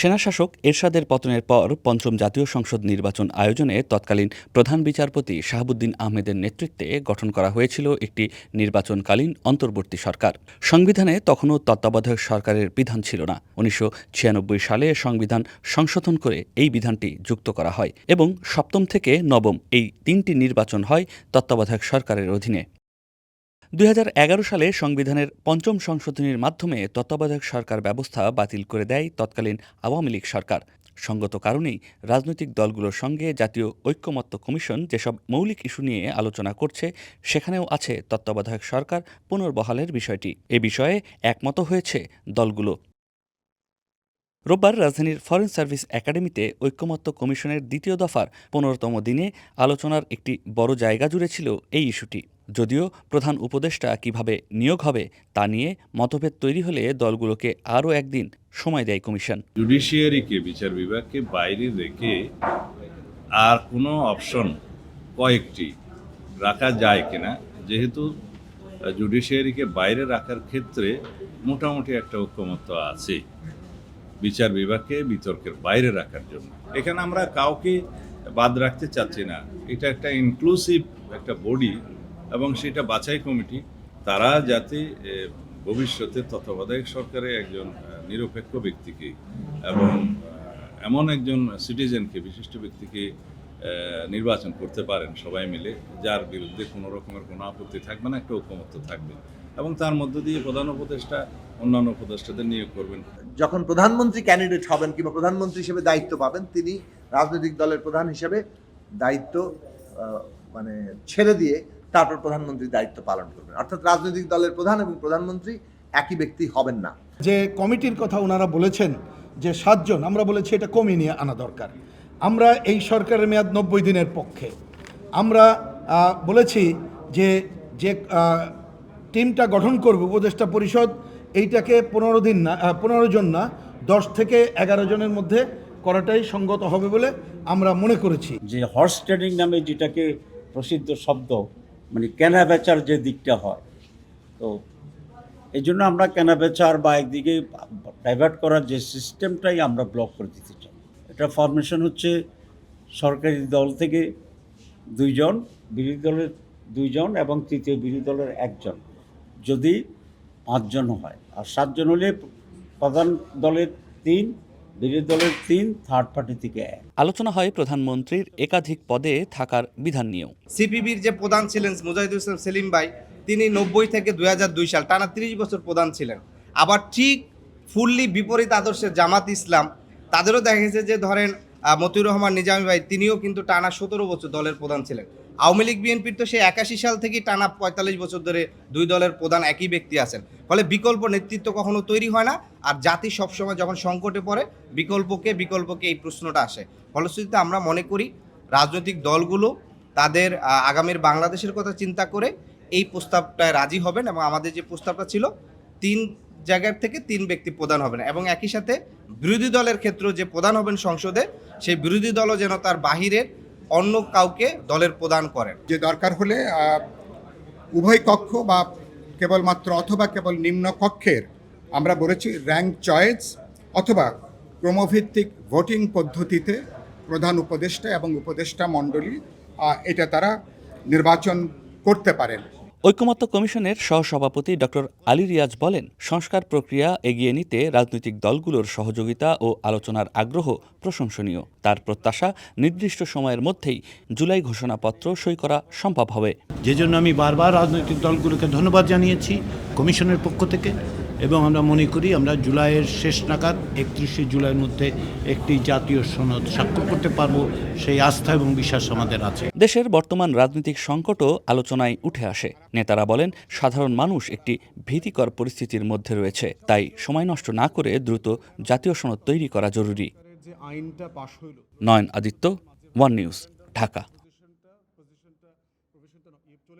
সেনাশাসক এরশাদের পতনের পর পঞ্চম জাতীয় সংসদ নির্বাচন আয়োজনে তৎকালীন প্রধান বিচারপতি শাহাবুদ্দিন আহমেদের নেতৃত্বে গঠন করা হয়েছিল একটি নির্বাচনকালীন অন্তর্বর্তী সরকার। সংবিধানে তখনও তত্ত্বাবধায়ক সরকারের বিধান ছিল না। ১৯৯৬ সালে সংবিধান সংশোধন করে এই বিধানটি যুক্ত করা হয় এবং সপ্তম থেকে নবম এই তিনটি নির্বাচন হয় তত্ত্বাবধায়ক সরকারের অধীনে। ২০১১ সালে সংবিধানের পঞ্চম সংশোধনীর মাধ্যমে তত্ত্বাবধায়ক সরকার ব্যবস্থা বাতিল করে দেয় তৎকালীন আওয়ামী লীগ সরকার। সঙ্গত কারণেই রাজনৈতিক দলগুলোর সঙ্গে জাতীয় ঐক্যমত্য কমিশন যেসব মৌলিক ইস্যু নিয়ে আলোচনা করছে সেখানেও আছে তত্ত্বাবধায়ক সরকার পুনর্বহালের বিষয়টি। এ বিষয়ে একমত হয়েছে দলগুলো। রোববার রাজধানীর ফরেন সার্ভিস একাডেমিতে ঐক্যমত্য কমিশনের দ্বিতীয় দফার ১৫তম দিনে আলোচনার একটি বড় জায়গা জুড়ে ছিল এই ইস্যুটি। যদিও প্রধান উপদেষ্টা কিভাবে নিয়োগ হবে তা নিয়ে মতভেদ তৈরি হলে দলগুলোকে আরও একদিন সময় দেয় কমিশন। জুডিশিয়ারিকে, বিচার বিভাগকে বাইরে রেখে আর কোনো অপশন কয়েকটি রাখা যায় কিনা, যেহেতু জুডিশিয়ারিকে বাইরে রাখার ক্ষেত্রে মোটামুটি একটা ঐক্যমত্য আছে বিচার বিভাগকে বিতর্কের বাইরে রাখার জন্য। এখানে আমরা কাউকে বাদ রাখতে চাচ্ছি না। এটা একটা ইনক্লুসিভ একটা বডি এবং সেটা বাছাই কমিটি, তারা যাতে ভবিষ্যতে তত্ত্বাবধায়ক সরকারে একজন নিরপেক্ষ ব্যক্তিকে এবং এমন একজন সিটিজেনকে, বিশিষ্ট ব্যক্তিকে নির্বাচন করতে পারেন সবাই মিলে, যার বিরুদ্ধে কোনো রকমের কোনো আপত্তি থাকবে না, একটা ঐক্যমত্য থাকবে এবং তার মধ্য দিয়ে প্রধান উপদেষ্টা অন্যান্য উপদেষ্টাদের নিয়োগ করবেন। যখন প্রধানমন্ত্রী ক্যান্ডিডেট হবেন কিংবা প্রধানমন্ত্রী হিসেবে দায়িত্ব পাবেন, তিনি রাজনৈতিক দলের প্রধান হিসেবে দায়িত্ব ছেড়ে দিয়ে তারপর প্রধানমন্ত্রীর দায়িত্ব পালন করবেন। অর্থাৎ রাজনৈতিক দলের প্রধান এবং প্রধানমন্ত্রী একই ব্যক্তি হবেন না। যে কমিটির কথা ওনারা বলেছেন যে 7 জন, আমরা বলেছি এটা কমিয়ে নিয়ে আনা দরকার। আমরা এই সরকারের মেয়াদ 90 দিনের পক্ষে। আমরা বলেছি যে টিমটা গঠন করবে উপদেষ্টা পরিষদ, এইটাকে 15 জন না 10 থেকে 11 জনের মধ্যে করাটাই সঙ্গত হবে বলে আমরা মনে করেছি। যে হর্স ট্রেডিং নামে যেটাকে প্রসিদ্ধ শব্দ, কেনা বেচার যে দিকটা হয়, তো এই জন্য আমরা কেনা বেচার বা একদিকে ডাইভার্ট করার যে সিস্টেমটাই আমরা ব্লক করে দিতে চাই। এটা ফরমেশন হচ্ছে সরকারি দল থেকে 2 জন, বিরোধী দলের 2 জন এবং তৃতীয় বিরোধী দলের 1 জন, যদি 5 জন হয়। আর 7 জন হলে প্রধান দলের 3, বিরোধী দলের 3, থার্ড পার্টি থেকে 1। আলোচনা হয় প্রধানমন্ত্রীর একাধিক পদে থাকার বিধান নিয়েও। সিপিবির যে প্রধান ছিলেন মুজাহিদুল ইসলাম সেলিম ভাই, তিনি 90 থেকে 2002 সাল টানা 30 বছর প্রধান ছিলেন। আবার ঠিক ফুললি বিপরীত আদর্শের জামাত ইসলাম, তাদেরও দেখা গেছে যে ধরেন মতিউর রহমান নিজামী ভাই, তিনিও কিন্তু টানা 17 বছর দলের প্রধান ছিলেন। আওয়ামী লীগ বিএনপির তো সেই 81 সাল থেকেই টানা 45 বছর ধরে 2 দলের প্রধান একই ব্যক্তি আছেন। ফলে বিকল্প নেতৃত্ব কখনো তৈরি হয় না। আর জাতি সবসময় যখন সংকটে পড়ে বিকল্পকে এই প্রশ্নটা আসে। ফলশ্রুতিতে আমরা মনে করি রাজনৈতিক দলগুলো তাদের আগামীর বাংলাদেশের কথা চিন্তা করে এই প্রস্তাবটায় রাজি হবেন এবং আমাদের যে প্রস্তাবটা ছিল 3 জায়গার থেকে 3 ব্যক্তি প্রধান হবেন এবং একই সাথে বিরোধী দলের ক্ষেত্রে যে প্রধান হবেন সংসদে, সেই বিরোধী দলও যেন তার বাহিরের অন্য কাউকে দলের প্রদান করেন। যে দরকার হলে উভয় কক্ষ বা কেবলমাত্র অথবা কেবল নিম্ন কক্ষের, আমরা বলেছি র্যাঙ্ক চয়েস অথবা ক্রমভিত্তিক ভোটিং পদ্ধতিতে প্রধান উপদেষ্টা এবং উপদেষ্টা মণ্ডলী এটা তারা নির্বাচন করতে পারেন। ঐক্যমত্য কমিশনের সহসভাপতি ডক্টর আলী রিয়াজ বলেন, সংস্কার প্রক্রিয়া এগিয়ে নিতে রাজনৈতিক দলগুলোর সহযোগিতা ও আলোচনার আগ্রহ প্রশংসনীয়। তার প্রত্যাশা নির্দিষ্ট সময়ের মধ্যেই জুলাই ঘোষণাপত্র সই করা সম্ভব হবে। যে জন্য আমি বারবার রাজনৈতিক দলগুলোকে ধন্যবাদ জানিয়েছি কমিশনের পক্ষ থেকে, এবং আমরা মনে করি আমরা জুলাইয়ের শেষ নাগাদ 31শে জুলাইয়ের মধ্যে একটি জাতীয় সনদ স্বাক্ষর করতে পারবো, সেই আস্থা এবং বিশ্বাস আমাদের আছে। দেশের বর্তমান রাজনৈতিক সংকটও আলোচনায় উঠে আসে। নেতারা বলেন, সাধারণ মানুষ একটি ভীতিকর পরিস্থিতির মধ্যে রয়েছে, তাই সময় নষ্ট না করে দ্রুত জাতীয় সনদ তৈরি করা জরুরি। নয়ন আদিত্য, ওয়ান নিউজ, ঢাকা।